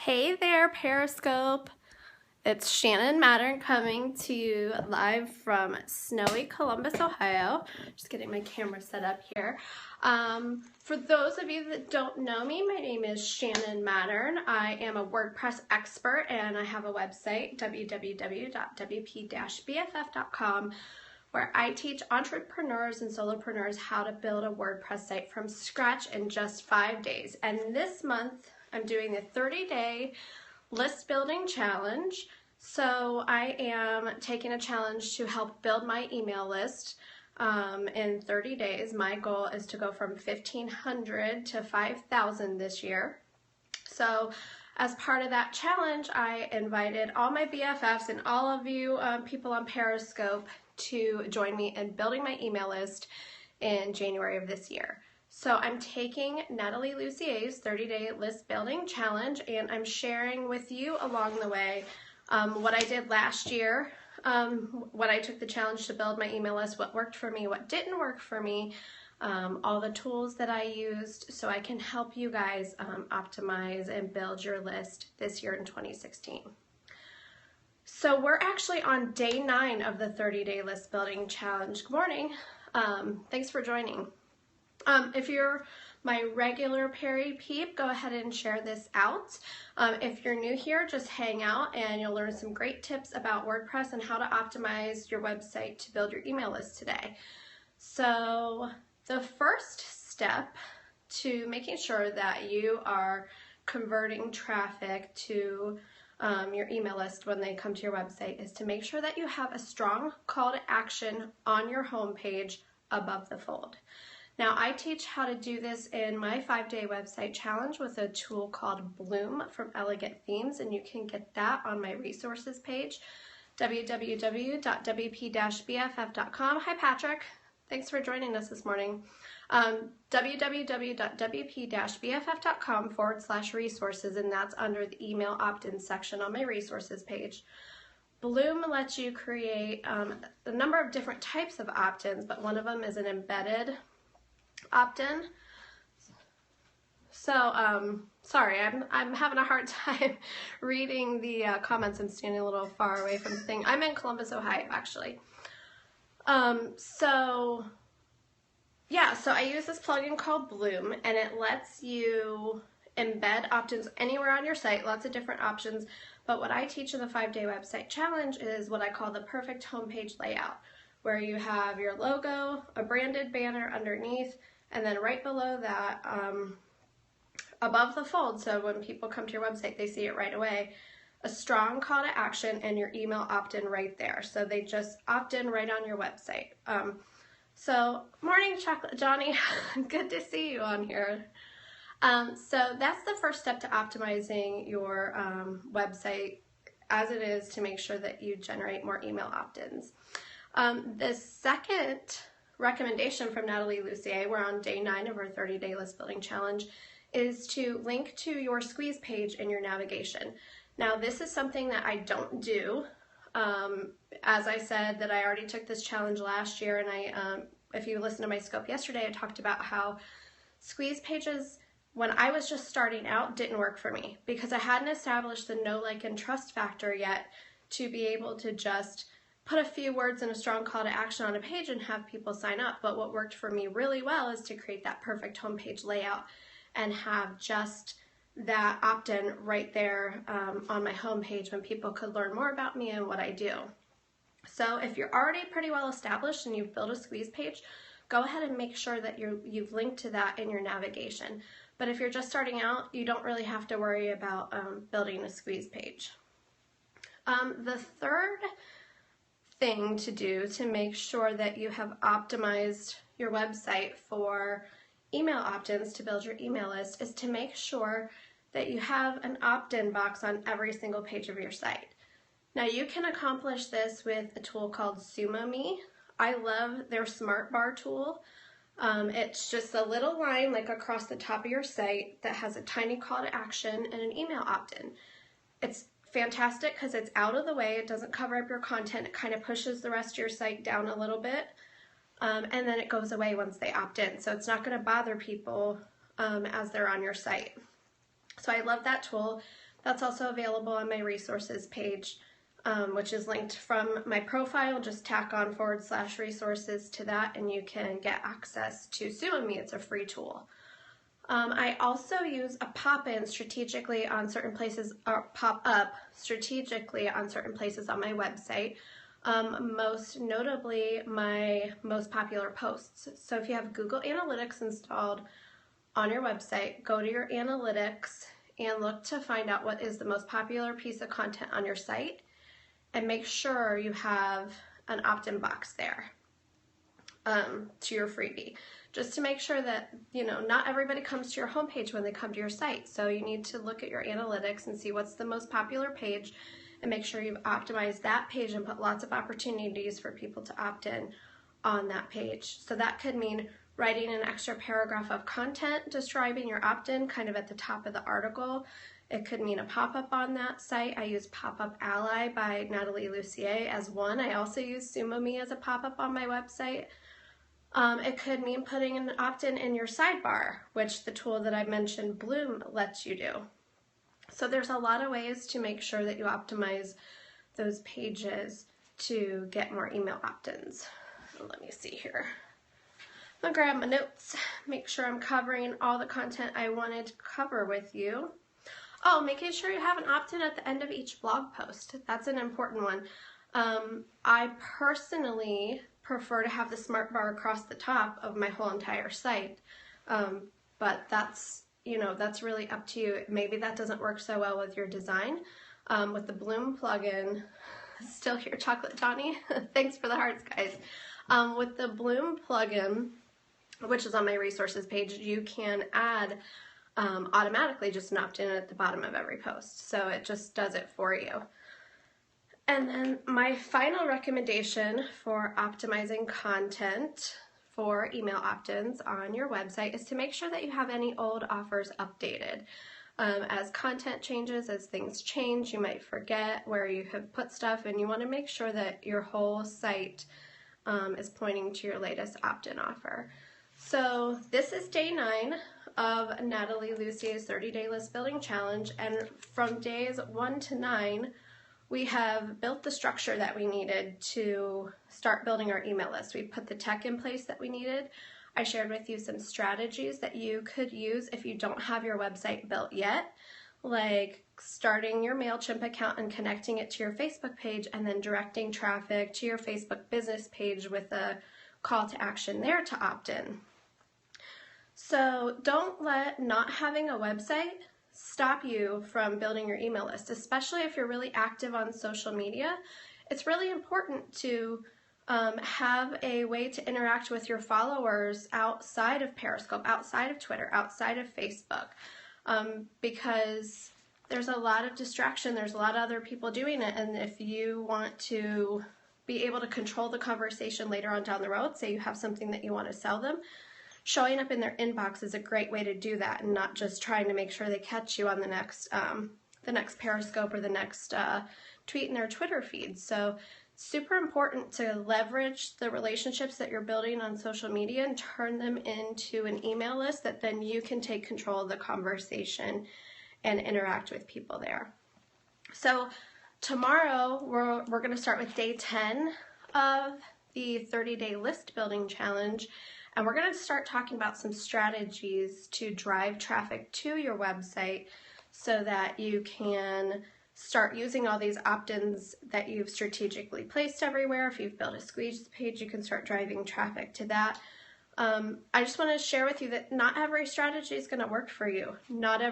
Hey there, Periscope. It's Shannon Mattern coming to you live from snowy Columbus, Ohio. Just getting my camera set up here. For those of you that don't know me, my name is Shannon Mattern. I am a WordPress expert and I have a website, www.wp-bff.com, where I teach entrepreneurs and solopreneurs how to build a WordPress site from scratch in just 5 days. And this month, I'm doing the 30-day list building challenge. So I am taking a challenge to help build my email list in 30 days. My goal is to go from 1,500 to 5,000 this year. So as part of that challenge, I invited all my BFFs and all of you people on Periscope to join me in building my email list in January of this year. So I'm taking Natalie Lucier's 30-day list building challenge, and I'm sharing with you along the way what I did last year, what I took the challenge to build my email list, what worked for me, what didn't work for me, all the tools that I used, so I can help you guys optimize and build your list this year in 2016. So we're actually on day 9 of the 30-day list building challenge. Good morning. Thanks for joining. If you're my regular Perry Peep, go ahead and share this out. If you're new here, just hang out and you'll learn some great tips about WordPress and how to optimize your website to build your email list today. So the first step to making sure that you are converting traffic to your email list when they come to your website is to make sure that you have a strong call to action on your homepage above the fold. Now, I teach how to do this in my 5-day website challenge with a tool called Bloom from Elegant Themes, and you can get that on my resources page, www.wp-bff.com. Hi, Patrick. Thanks for joining us this morning. www.wp-bff.com/resources, and that's under the email opt-in section on my resources page. Bloom lets you create a number of different types of opt-ins, but one of them is an embedded opt-in. So sorry, I'm having a hard time reading the comments. I'm standing a little far away from the thing. I'm in Columbus, Ohio, actually. So I use this plugin called Bloom, and it lets you embed opt-ins anywhere on your site, lots of different options. But what I teach in the 5-day website challenge is what I call the perfect homepage layout, where you have your logo, a branded banner underneath, and then right below that, above the fold, so when people come to your website, they see it right away, a strong call to action and your email opt-in right there. So they just opt in right on your website. So morning, Chocolate Johnny. Good to see you on here. So that's the first step to optimizing your website as it is to make sure that you generate more email opt-ins. The second recommendation from Natalie Lucier, we're on day 9 of our 30-day list building challenge, is to link to your squeeze page in your navigation. Now, this is something that I don't do. As I said, that I already took this challenge last year, and if you listened to my scope yesterday, I talked about how squeeze pages, when I was just starting out, didn't work for me because I hadn't established the know, like, and trust factor yet to be able to just put a few words and a strong call to action on a page and have people sign up. But what worked for me really well is to create that perfect homepage layout and have just that opt-in right there on my homepage when people could learn more about me and what I do. So if you're already pretty well established and you've built a squeeze page, go ahead and make sure that you've linked to that in your navigation. But if you're just starting out, you don't really have to worry about building a squeeze page. The third thing to do to make sure that you have optimized your website for email opt-ins to build your email list is to make sure that you have an opt-in box on every single page of your site. Now, you can accomplish this with a tool called SumoMe. I love their Smart Bar tool. It's just a little line like across the top of your site that has a tiny call to action and an email opt-in. It's fantastic because it's out of the way, it doesn't cover up your content, it kind of pushes the rest of your site down a little bit, and then it goes away once they opt in, so it's not going to bother people as they're on your site. So I love that tool. That's also available on my resources page, which is linked from my profile. Just tack on /resources to that and you can get access to SumoMe. It's a free tool. I also use a pop-in strategically on certain places, or pop-up strategically on certain places on my website. Most notably my most popular posts. So if you have Google Analytics installed on your website, go to your analytics and look to find out what is the most popular piece of content on your site, and make sure you have an opt-in box there to your freebie, just to make sure that, you know, not everybody comes to your homepage when they come to your site. So you need to look at your analytics and see what's the most popular page and make sure you've optimized that page and put lots of opportunities for people to opt in on that page. So that could mean writing an extra paragraph of content describing your opt-in kind of at the top of the article. It could mean a pop-up on that site. I use Pop-Up Ally by Natalie Lucier as one. I also use SumoMe as a pop-up on my website. It could mean putting an opt-in in your sidebar, which the tool that I mentioned, Bloom, lets you do. So there's a lot of ways to make sure that you optimize those pages to get more email opt-ins. Let me see here. I'm gonna grab my notes, make sure I'm covering all the content I wanted to cover with you. Oh, making sure you have an opt-in at the end of each blog post. That's an important one. I personally prefer to have the smart bar across the top of my whole entire site, but that's, you know, that's really up to you. Maybe that doesn't work so well with your design. With the Bloom plugin, still here, Chocolate Johnny. Thanks for the hearts, guys. With the Bloom plugin, which is on my resources page, you can add automatically just an opt-in at the bottom of every post. So it just does it for you. And then my final recommendation for optimizing content for email opt-ins on your website is to make sure that you have any old offers updated. As content changes, as things change, you might forget where you have put stuff, and you want to make sure that your whole site is pointing to your latest opt-in offer. So this is day 9 of Natalie Lucier's 30-day list building challenge, and from days 1 to 9, we have built the structure that we needed to start building our email list. We put the tech in place that we needed. I shared with you some strategies that you could use if you don't have your website built yet, like starting your MailChimp account and connecting it to your Facebook page, and then directing traffic to your Facebook business page with a call to action there to opt in. So don't let not having a website stop you from building your email list, especially if you're really active on social media. It's really important to have a way to interact with your followers outside of Periscope, outside of Twitter, outside of Facebook, because there's a lot of distraction, there's a lot of other people doing it, and if you want to be able to control the conversation later on down the road, say you have something that you want to sell them, showing up in their inbox is a great way to do that, and not just trying to make sure they catch you on the next Periscope or the next tweet in their Twitter feed. So super important to leverage the relationships that you're building on social media and turn them into an email list that then you can take control of the conversation and interact with people there. So tomorrow we're going to start with day 10 of the 30-day list building challenge. And we're going to start talking about some strategies to drive traffic to your website so that you can start using all these opt-ins that you've strategically placed everywhere. If you've built a squeeze page, you can start driving traffic to that. I just want to share with you that not every strategy is going to work for you. Not every